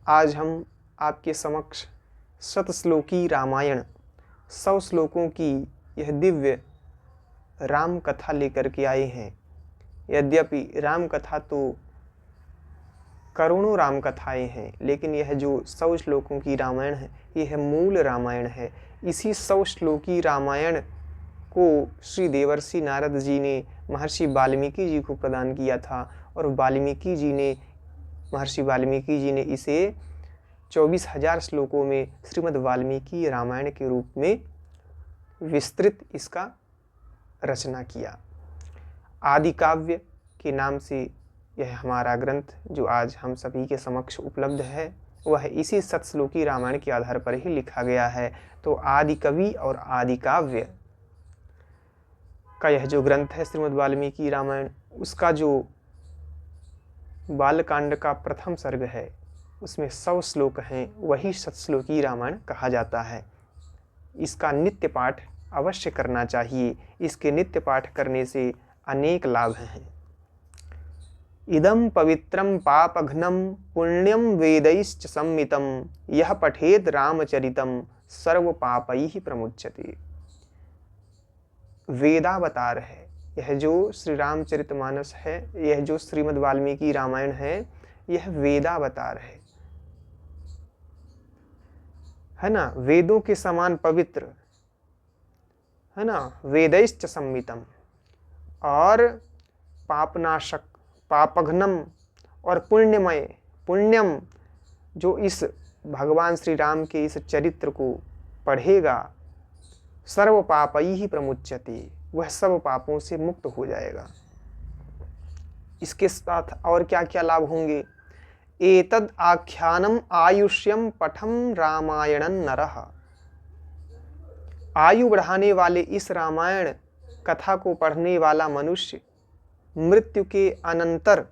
आज हम आपके समक्ष शतश्लोकी रामायण 100 श्लोकों की यह दिव्य राम कथा लेकर के आए हैं। यद्यपि राम कथा तो करोड़ों राम कथाएं हैं, लेकिन यह जो 100 श्लोकों की रामायण है यह मूल रामायण है। इसी 100 श्लोकी रामायण को श्री देवर्षि नारद जी ने महर्षि वाल्मीकि जी को प्रदान किया था और महर्षि वाल्मीकि जी ने इसे 24,000 श्लोकों में श्रीमद् वाल्मीकि रामायण के रूप में विस्तृत इसका रचना किया। आदि काव्य के नाम से यह हमारा ग्रंथ जो आज हम सभी के समक्ष उपलब्ध है वह इसी शतश्लोकी रामायण के आधार पर ही लिखा गया है। तो आदि कवि और आदि काव्य का यह जो ग्रंथ है श्रीमद् वाल्मीकि रामायण, उसका जो बालकांड का प्रथम सर्ग है उसमें 100 श्लोक हैं, वही शतश्लोकी रामायण कहा जाता है। इसका नित्य पाठ अवश्य करना चाहिए। इसके नित्य पाठ करने से अनेक लाभ हैं। इदं पवित्रं पापघ्नं पुण्यं वेदैश्च सम्मितं यह पठेद रामचरितं सर्व पापैः प्रमुच्यते। वेदावतार है यह जो श्री रामचरितमानस है, यह जो श्रीमद् वाल्मीकि रामायण है, यह वेदावतार है ना। वेदों के समान पवित्र है ना, वेदैश्च सम्मितम, और पापनाशक, पापघ्नम और पुण्यमय, पुण्यम, जो इस भगवान श्री राम के इस चरित्र को पढ़ेगा सर्व पापैः प्रमुच्यते, वह सब पापों से मुक्त हो जाएगा। इसके साथ और क्या क्या लाभ होंगे? एतद् आख्यानम आयुष्यम पठम रामायणं नरः। आयु बढ़ाने वाले इस रामायण कथा को पढ़ने वाला मनुष्य मृत्यु के अनंतर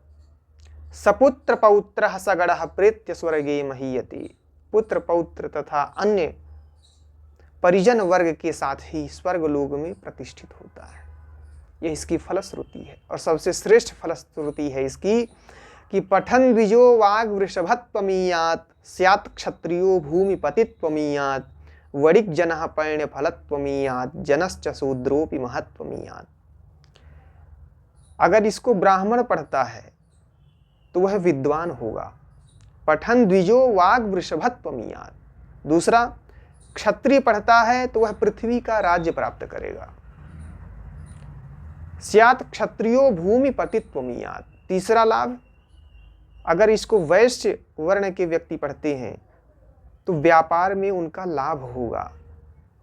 सपुत्र पौत्रः सगणः प्रेत्य स्वर्गे महीयते। पुत्र पौत्र तथा अन्य परिजन वर्ग के साथ ही स्वर्ग लोक में प्रतिष्ठित होता है। यह इसकी फलश्रुति है और सबसे श्रेष्ठ फलश्रुति है इसकी कि पठन द्विजो वाग वृषभत्वमीयात् स्यात् क्षत्रियो भूमिपतित्वमीयात् वणिक जनः पैण्य फलत्वमीयात् जनश्च शूद्रोपि महत्वमीयात्। अगर इसको ब्राह्मण पढ़ता है तो वह विद्वान होगा। पठन द्विजो वाग वृषभत्वमीयात्। दूसरा, क्षत्रिय पढ़ता है तो वह पृथ्वी का राज्य प्राप्त करेगा। स्यात् क्षत्रियो भूमिपतित्वमीयात्। तीसरा लाभ, अगर इसको वैश्य वर्ण के व्यक्ति पढ़ते हैं तो व्यापार में उनका लाभ होगा।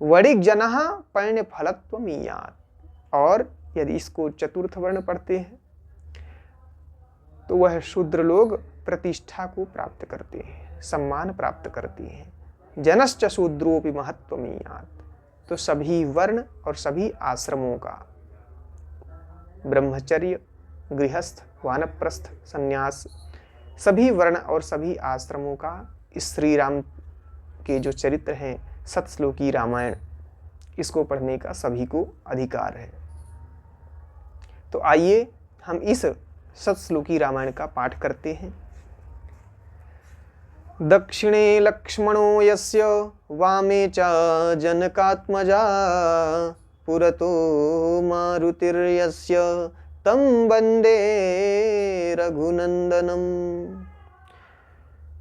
वणिक जनः पैण्य फलत्वमीयात्। और यदि इसको चतुर्थ वर्ण पढ़ते हैं तो वह शूद्र लोग प्रतिष्ठा को प्राप्त करते हैं, सम्मान प्राप्त करते हैं। जनश्च शूद्रोपि महत्वमीयात्। तो सभी वर्ण और सभी आश्रमों का, ब्रह्मचर्य, गृहस्थ, वानप्रस्थ, संन्यास, सभी वर्ण और सभी आश्रमों का इस श्री राम के जो चरित्र हैं शतश्लोकी रामायण, इसको पढ़ने का सभी को अधिकार है। तो आइए हम इस शतश्लोकी रामायण का पाठ करते हैं। दक्षिणे लक्ष्मणो यस्य वामे च जनकात्मजा पुरतो मारुतिर्यस्य तं वन्दे रघुनन्दनम्।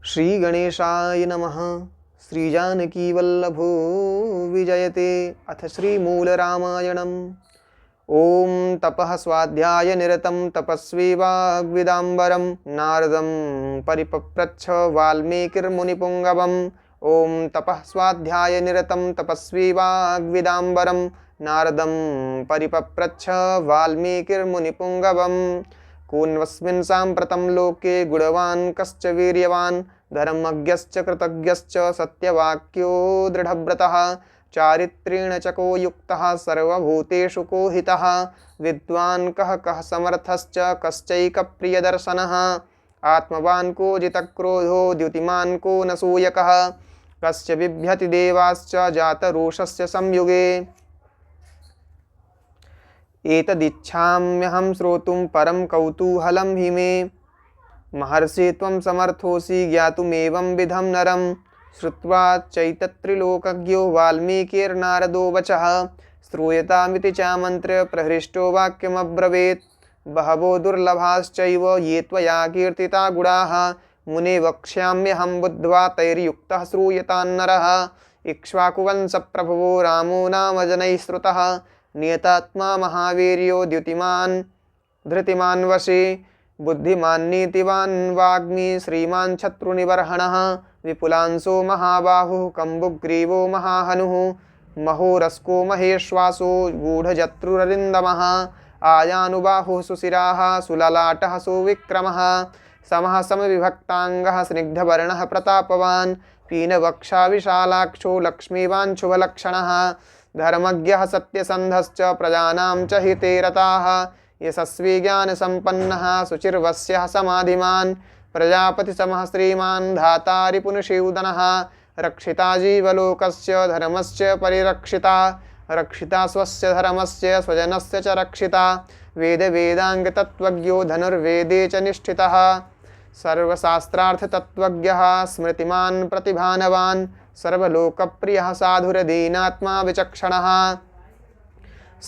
श्री गणेशाय नमः। श्री जानकी वल्लभो विजयते। अथ श्री मूल रामायणम्। ओम तपः स्वाध्याय निरतं तपस्वी वाग्विदाम्बरं नारदं परिपप्रच्छ वाल्मीकिर्मुनिपुङ्गवम्। ओम तपः स्वाध्याय निरतं तपस्वी वाग्विदाम्बरं नारदं परिपप्रच्छ वाल्मीकिर्मुनिपुङ्गवम्। कोऽन्वस्मिन् साम्प्रतं लोके गुणवान् कश्च वीर्यवान् धर्मज्ञश्च कृतज्ञश्च सत्यवाक्यो दृढव्रतः चारित्रेण चको युक्तः सर्वभूतेषु को हितः विद्वान् कः समर्थश्च कश्चैकप्रियदर्शनः आत्मवान् को जितक्रोधो द्युतिमान् को न सूयकः कश्च बिभ्यति देवाश्च जातरोषस्य संयुगे। एतदिच्छाम्यहं श्रोतुं परं कौतूहलं हि मे महर्षि त्वं समर्थोऽसि ज्ञातुमेवं विधं नरं। श्रुत्वा चैतत्रिलोकज्ञो वाल्मीकिर्नारदो वचः श्रूयतामिति चामन्त्र्य प्रहृष्टो वाक्यमब्रवीत्। बहवो दुर्लभाश्चैव ये त्वया कीर्तिता गुणाः मुने वक्ष्याम्यहं बुद्ध्वा तैर्युक्तः श्रूयतान्नरः। इक्ष्वाकुवंशप्रभवो रामो नाम जनैः श्रुतः नियतात्मा महावीर्यो द्युतिमान् धृतिमान् वशी बुद्धिमान् नीतिवान् वाग्मी श्रीमान् शत्रुनिबर्हणः विपुलांशो महाबाहुः कम्बुग्रीवो महाहनुः महोरस्को महेश्वासो गूढजत्रुररिन्दमः आयानुबाहुः सुशिराः सुललाटः सुविक्रमः समः समविभक्ताङ्गः स्निग्धवर्णः प्रतापवान् पीनवक्षा विशालाक्षो लक्ष्मीवान् शुभलक्षणः धर्मज्ञः सत्यसन्धश्च प्रजानां च हिते रताः यशस्वी ज्ञानसम्पन्नः शुचिर्वस्यः समाधिमान् प्रजापतिसमः श्रीमान् धातारि पुनशीउदनः रक्षिता जीवलोकस्य धर्मस्य परिरक्षिता रक्षिता स्वस्य धर्मस्य स्वजनस्य च रक्षिता वेदवेदाङ्गतत्त्वज्ञो धनुर्वेदे च निष्ठितः सर्वशास्त्रार्थतत्त्वज्ञः स्मृतिमान् प्रतिभानवान् सर्वलोकप्रियः साधुरदीनात्मा विचक्षणः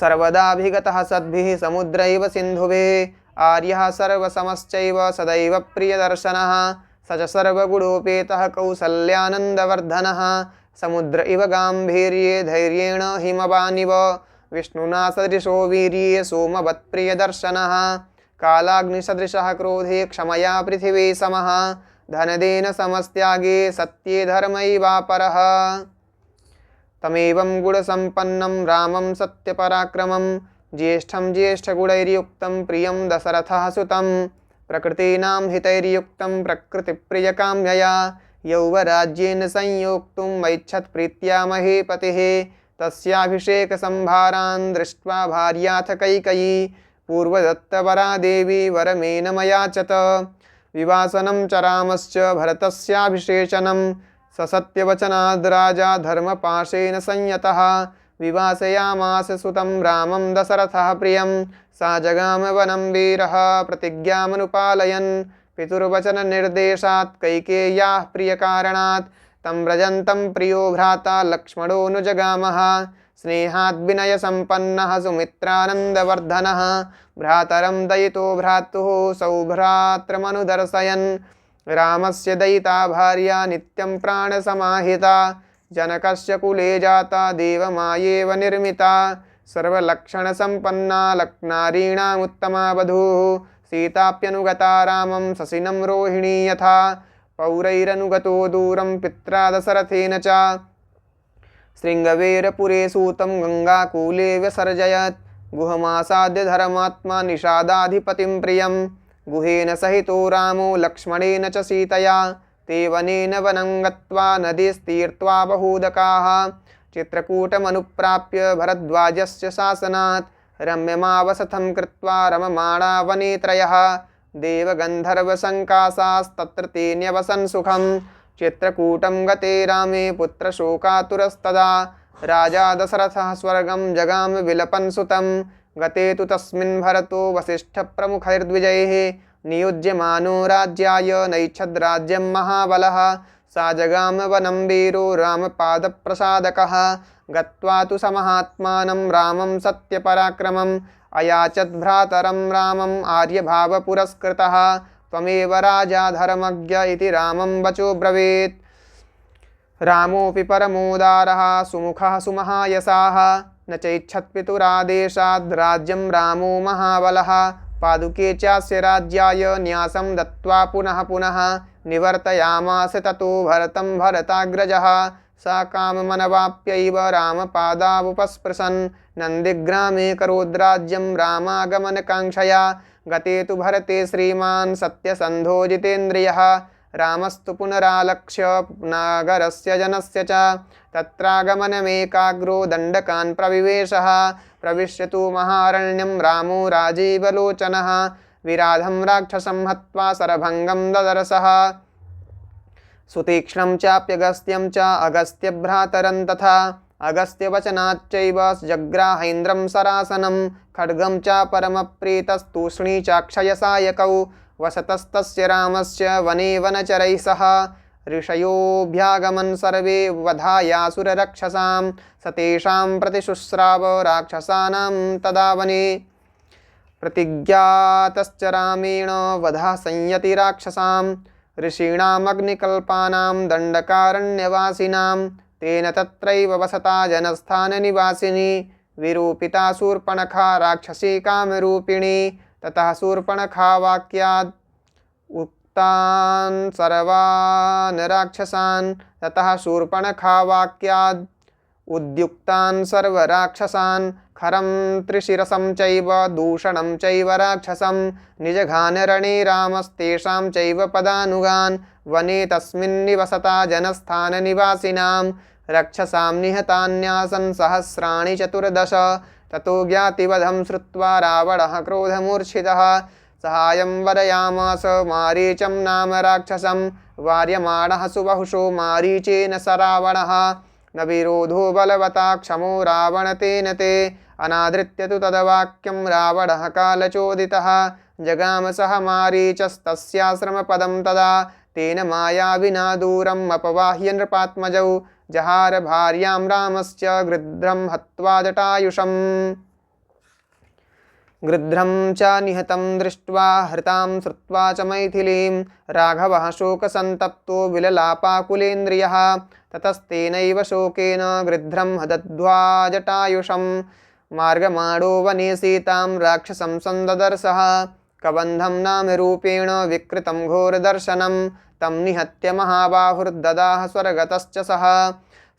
सर्वदाभिगतः सद्भिः समुद्रैव सिन्धुभिः आर्यः सर्वसमश्चैव सदैव प्रियदर्शनः स च सर्वगुणोपेतः कौसल्यानन्दवर्धनः समुद्र इव गाम्भीर्ये धैर्येण हिमवानिव विष्णुना सदृशो वीर्ये सोमवत्प्रियदर्शनः कालाग्निसदृशः क्रोधे क्षमया पृथिवी समः धनदेन समस्त्यागे सत्ये धर्मैवापरः तमेवं गुणसम्पन्नं रामं सत्यपराक्रमं ज्येष्ठं ज्येष्ठगुणैर्युक्तं प्रियं दशरथः सुतं प्रकृतीनां हितैर्युक्तं प्रकृतिप्रियकाम्यया यौवराज्येन संयोक्तुं मैच्छत् प्रीत्या महीपतिः तस्याभिषेकसंभारान् दृष्ट्वा भार्याथ कैकेयी पूर्वदत्तवरा देवी वरमेन मयाचत विवासनं च रामश्च भरतस्याभिषेचनं ससत्यवचनाद् राजा धर्मपाशेन संयतः विवासयामास सुतं रामं दशरथः प्रियं सा जगाम वनं वीरः प्रतिज्ञामनुपालयन् पितुर्वचननिर्देशात् कैकेय्याः प्रियकारणात् तं व्रजन्तं प्रियो भ्राता लक्ष्मणोऽनुजगामः स्नेहाद् विनयसम्पन्नः सुमित्रानन्दवर्धनः भ्रातरं दयितो भ्रातुः सौभ्रात्रमनुदर्शयन् रामस्य दयिता भार्या नित्यं प्राणसमाहिता जनकस्य कुले जाता देवमायेव निर्मिता सर्वलक्षणसम्पन्ना लक्नारीणामुत्तमा वधूः सीताप्यनुगता रामं शशिनं रोहिणी यथा पौरैरनुगतो दूरं पित्रा दशरथेन च शृङ्गवेरपुरे सूतं गङ्गाकूले व्यसर्जयत् गुहमासाद्य धर्मात्मा निषादाधिपतिं प्रियं गुहेन सहितो रामो लक्ष्मणेन च सीतया ते वनेन वनं गत्वा नदीस्तीर्त्वा बहूदकाः चित्रकूटमनुप्राप्य भरद्वाजस्य शासनात् रम्यमावसथं कृत्वा रममाणा वने त्रयः देवगन्धर्वसङ्कासास्तत्र ते न्यवसन् सुखं चित्रकूटं गते रामे पुत्रशोकातुरस्तदा राजा दशरथः स्वर्गं जगाम विलपन् सुतं गते तु तस्मिन् भरतो वसिष्ठप्रमुखैर्द्विजैः नियुज्यमानो राज्याय नैच्छद्राज्यं महाबलः सा जगाम वनं वीरो रामपादप्रसादकः गत्वा तु समहात्मानं रामं सत्यपराक्रमम् अयाचत् भ्रातरं रामम् आर्यभावपुरस्कृतः त्वमेव राजा धर्मज्ञ इति रामं वचो ब्रवीत् रामोऽपि परमोदारः सुमुखः सुमहायशाः न चैच्छत्पितुरादेशाद् राज्यं रामो महाबलः पादुके चास्य राज्याय न्यासं दत्त्वा पुनः पुनः निवर्तयामास ततो भरतं भरताग्रजः सा काममनवाप्यैव रामपादावुपस्पृशन् नन्दिग्रामे करोद्राज्यं रामागमनकाङ्क्षया गते तु भरते श्रीमान् सत्यसन्धो जितेन्द्रियः रामस्तु पुनरालक्ष्य नागरस्य जनस्य च तत्रागमनमेकाग्रो दण्डकान् प्रविवेशः प्रविश्यतु महारण्यं रामो राजीवलोचनः विराधं राक्षसं हत्वा सरभङ्गं ददर्शः सुतीक्ष्णं चाप्यगस्त्यं च अगस्त्यभ्रातरं तथा अगस्त्यवचनाच्चैव जग्राहेन्द्रं सरासनं खड्गं च परमप्रीतस्तूष्णी चाक्षयसायकौ वसतस्तस्य रामस्य वने वनचरैः सह ऋषयोऽभ्यागमन् सर्वे वधायासुररक्षसां सतेषां प्रतिशुश्राव राक्षसानां तदा वने प्रतिज्ञातश्च रामेण वधा संयति राक्षसां ऋषीणामग्निकल्पानां दण्डकारण्यवासिनां तेन तत्रैव वसता जनस्थाननिवासिनी विरूपिता शूर्पणखा राक्षसी कामरूपिणी ततः शूर्पणखा वाक्याद् उक्तान् सर्वान् राक्षसान् ततः शूर्पणखा वाक्याद् उद्युक्तान् सर्वराक्षसान् खरं त्रिशिरसं चैव दूषणं चैव राक्षसं निजघानरणे रामस्तेषां चैव पदानुगान् वने तस्मिन् निवसता जनस्थाननिवासिनां रक्षसां निहतान्यासन् सहस्राणि 14 ततो ज्ञातिवधं श्रुत्वा रावणः क्रोधमूर्छितः सहायं वरयामास मारीचं नाम राक्षसं वार्यमाणः सुबहुषो मारीचेन स रावणः न विरोधो बलवता क्षमो रावण तेन ते अनादृत्य तु तद्वाक्यं रावणः कालचोदितः जगाम सह मारीचस्तस्याश्रमपदं तदा तेन मायाविना दूरम् अपवाह्य नृपात्मजौ जहार भार्यां रामस्य गृध्रं हत्वा जटायुषम् गृध्रं च निहतं दृष्ट्वा हृतां श्रुत्वा च मैथिलीं राघवः शोकसन्तप्तो विललापाकुलेन्द्रियः ततस्तेनैव शोकेन गृध्रं हदध्वा जटायुषं मार्गमाणो वने सीतां राक्षसं सन्ददर्शः कबन्धं नाम रूपेण विकृतं घोरदर्शनं तं निहत्य महाबाहुर्ददाह स्वर्गतश्च सः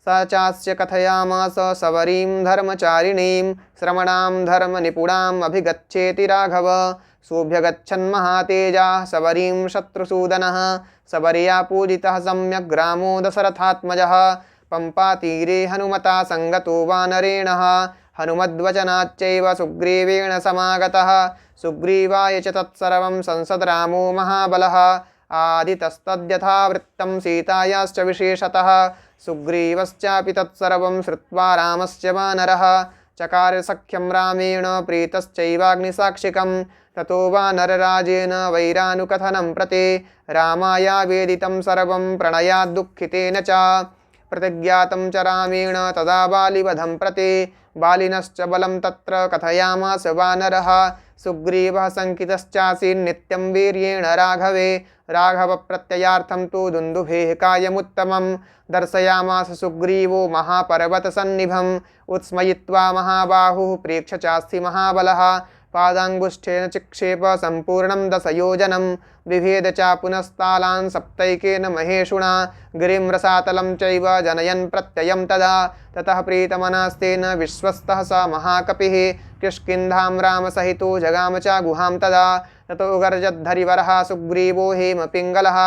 स चास्य कथयामास सवरीं धर्मचारिणीं श्रमणां धर्मनिपुणाम् अभिगच्छेति राघव सोऽभ्यगच्छन् महातेजाः सवरीं शत्रुसूदनः सबर्या पूजितः सम्यग् रामो दशरथात्मजः पम्पातीरे हनुमता संगतो वानरेणः हनुमद्वचनाच्चैव सुग्रीवेण समागतः सुग्रीवाय च तत्सर्वं संसद् रामो महाबलः आदितस्तद्यथावृत्तं सीतायाश्च विशेषतः सुग्रीवश्चापि तत्सर्वं श्रुत्वा रामस्य वानरः चकार सख्यं रामेण प्रीतश्चैवाग्निसाक्षिकं ततो वानरराजेन वैरानुकथनं प्रति रामाया वेदितं सर्वं प्रणयाद्दुःखितेन च प्रतिज्ञातं च रामेण तदा बालिवधं प्रति बालिनश्च बलं तत्र कथयामास वानरः सुग्रीवः शङ्कितश्चासीन्नित्यं वीर्येण राघवे राघवप्रत्ययार्थं तु दुन्दुभेः कायमुत्तमं दर्शयामास सुग्रीवो महापर्वतसन्निभम् उत्स्मयित्वा महाबाहुः प्रेक्ष्य चास्ति महाबलः पादाङ्गुष्ठेन चिक्षेप सम्पूर्णं 10 योजनं विभेद च पुनस्तालान् सप्तैकेन महेशुना गिरिं रसातलं चैव जनयन् प्रत्ययं तदा ततः प्रीतमनास्तेन विश्वस्तः स महाकपिः किष्किन्धां रामसहितो जगाम च गुहां तदा ततो गर्जद्धरिवरः सुग्रीवो हेमपिङ्गलः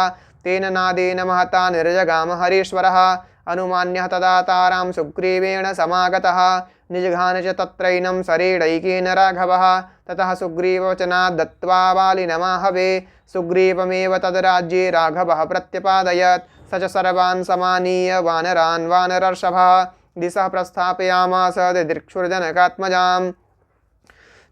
तेन नादेन महता निर्जगाम हरीश्वरः अनुमान्यः तदा तारां सुग्रीवेण समागतः निजघान च तत्रैनं सरेणैकेन राघवः ततः सुग्रीववचनात् दत्त्वा बालिनमाहवे सुग्रीवमेव तद्राज्ये राघवः प्रत्यपादयत् स च सर्वान् समानीय वानरान् वानरर्षभः दिशः प्रस्थापयामास दिदिक्षुर्जनकात्मजाम्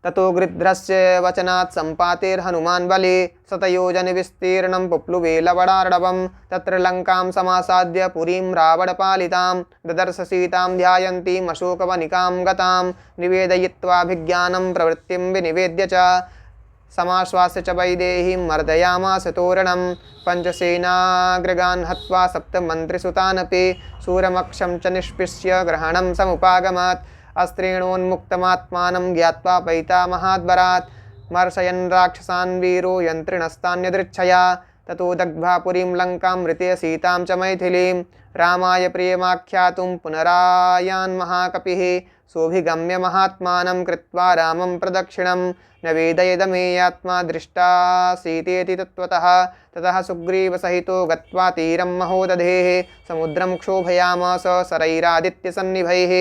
ततो गृध्रस्य वचनात् सम्पातेर्हनुमान् बले शतयोजनविस्तीर्णं पुप्लुवे लवणार्णवं तत्र लङ्कां समासाद्य पुरीं रावणपालितां ददर्श सीतां ध्यायन्तीम् अशोकवनिकां गतां निवेदयित्वाभिज्ञानं प्रवृत्तिं विनिवेद्य च समाश्वास्य च वैदेहीं मर्दयामास तोरणं पञ्चसेनाग्रगान् हत्वा सप्तमन्त्रिसुतानपि शूरमक्षं च निष्पिष्य ग्रहणं समुपागमत् अस्त्रेणोन्मुक्तमात्मानं ज्ञात्वा पैतामहाद्वरात् मर्शयन् राक्षसान् वीरो यन्त्रिणस्तान्यदृच्छया ततो दग्ध्वा पुरीं लङ्कां मृते सीतां च मैथिलीं रामाय प्रियमाख्यातुं पुनरायान् महाकपिः सोऽभिगम्य महात्मानं कृत्वा रामं प्रदक्षिणं न वेदयदमेयात्मा दृष्टासीतेति तत्त्वतः ततः सुग्रीवसहितो गत्वा तीरं महोदधेः समुद्रं क्षोभयामास शरैरादित्यसन्निभैः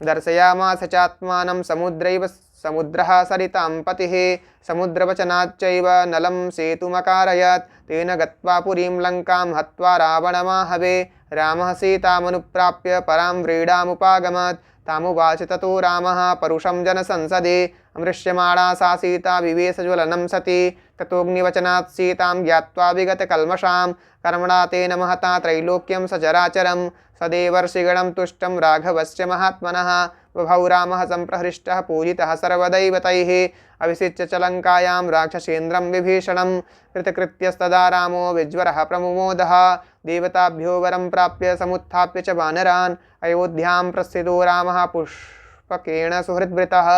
दर्शयामास चात्मानं समुद्रैव समुद्रः सरितां पतिः समुद्रवचनाच्चैव नलं सेतुमकारयत् तेन गत्वा पुरीं लङ्कां हत्वा रावणमाहवे रामः सीतामनुप्राप्य परां व्रीडामुपागमत् तामुवाच ततो रामः परुषं जनसंसदे अमृष्यमाणा सा सीता विवेशज्वलनं सति ततोऽग्निवचनात् सीतां ज्ञात्वा विगतकल्मषां कर्मणा तेन महता त्रैलोक्यं सचराचरं सदेवर्षिगणं तुष्टं राघवस्य महात्मनः बभौ रामः सम्प्रहृष्टः पूजितः सर्वदैवतैः अभिषिच्य च लङ्कायां राक्षसेन्द्रं विभीषणं कृतकृत्यस्तदा रामो विज्वरः प्रमुमोदः देवताभ्यो वरं प्राप्य समुत्थाप्य च वानरान् अयोध्यां प्रस्थितो रामः पुष्पकेण सुहृद्वृतः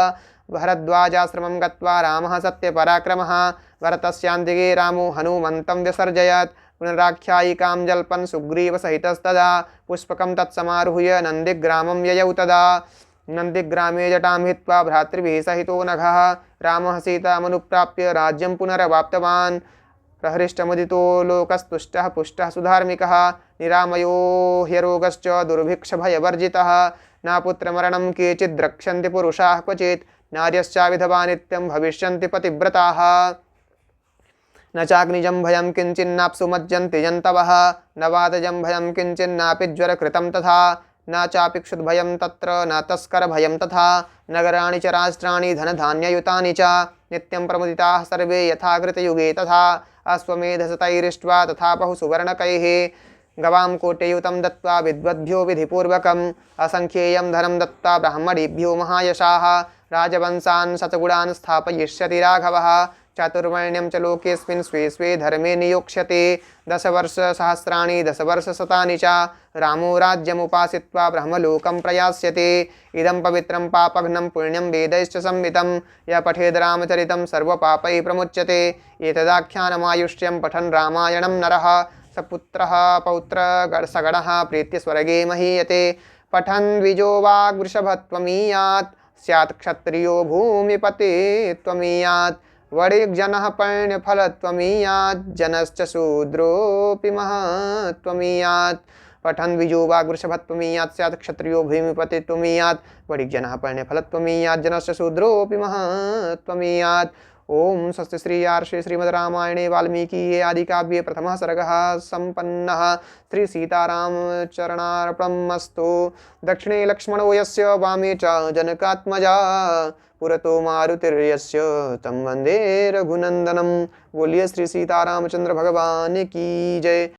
भरद्वाजाश्रमं गत्वा रामः सत्यपराक्रमः भरतस्यान्तिके रामो हनुमन्तं व्यसर्जयत् पुनराख्यायिकां जल्पन् सुग्रीवसहितस्तदा पुष्पकं तत्समारुह्य नन्दिग्रामं ययौ तदा नन्दिग्रामे जटां हित्वा भ्रातृभिः सहितो नघः रामः सीतामनुप्राप्य राज्यं पुनरवाप्तवान् प्रहृष्टमुदितो लोकस्तुष्टः पुष्टः सुधार्मिकः निरामयो ह्यरोगश्च दुर्भिक्षभयवर्जितः न पुत्रमरणं केचिद् रक्षन्ति पुरुषाः क्वचित् नार्यश्चा विधवा नित्यं भविष्यन्ति पतिव्रताः न चाग्निजं भयं किञ्चिन्नाप्सु मज्जन्ति जन्तवः न वातजं भयं किञ्चिन्नापि ज्वरकृतं तथा न चापिक्षुद्भयं तत्र न तस्करभयं तथा नगराणि च राष्ट्राणि धनधान्ययुतानि च नित्यं प्रमुदिताः सर्वे यथा कृतयुगे तथा अश्वमेधशतैरिष्ट्वा तथा बहुसुवर्णकैः गवां कोटियुतं दत्त्वा विद्वद्भ्यो विधिपूर्वकम् असङ्ख्येयं धनं दत्त्वा ब्राह्मणेभ्यो महायशाः राजवंशान् शतगुणान् स्थापयिष्यति राघवः चातुर्वर्ण्यं च लोकेऽस्मिन् स्वे स्वे धर्मे नियोक्ष्यते दशवर्षसहस्राणि दशवर्षशतानि च रामो राज्यमुपासित्वा ब्रह्मलोकं प्रयास्यते इदं पवित्रं पापघ्नं पुण्यं वेदैश्च संहितं यः पठेद् रामचरितं सर्वपापैः प्रमुच्यते एतदाख्यानमायुष्यं पठन् रामायणं नरः सपुत्रः पौत्रसगणः प्रीत्य स्वर्गे महीयते पठन् द्विजो वाग्वृषभत्वमीयात् स्यात् क्षत्रियो भूमिपते त्वमीयात् वणिक्जनः पर्ण्यफलत्वमीयात् जनश्च शूद्रोऽपि महत्त्वमीयात् पठन् द्विजो वाग्वृषभत्वमीयात् स्यात् क्षत्रियो भूमिपते त्वमीयात् वणिक्जनः पर्ण्यफलत्वमीयात् जनश्च शूद्रोऽपि महत्त्वमीयात्। ओम स्वस्ति श्री आर्षे श्रीमद् रामायणे वाल्मीकि आदिकाव्ये प्रथमः सर्गः सम्पन्नः। श्री सीतारामचरणार्पणमस्तु। दक्षिणे लक्ष्मणो यस्य वामे च जनकात्मजा पुरतो मारुतिर्यस्य तं वन्दे रघुनन्दनं। बोलिए श्री सीतारामचंद्र भगवान की जय।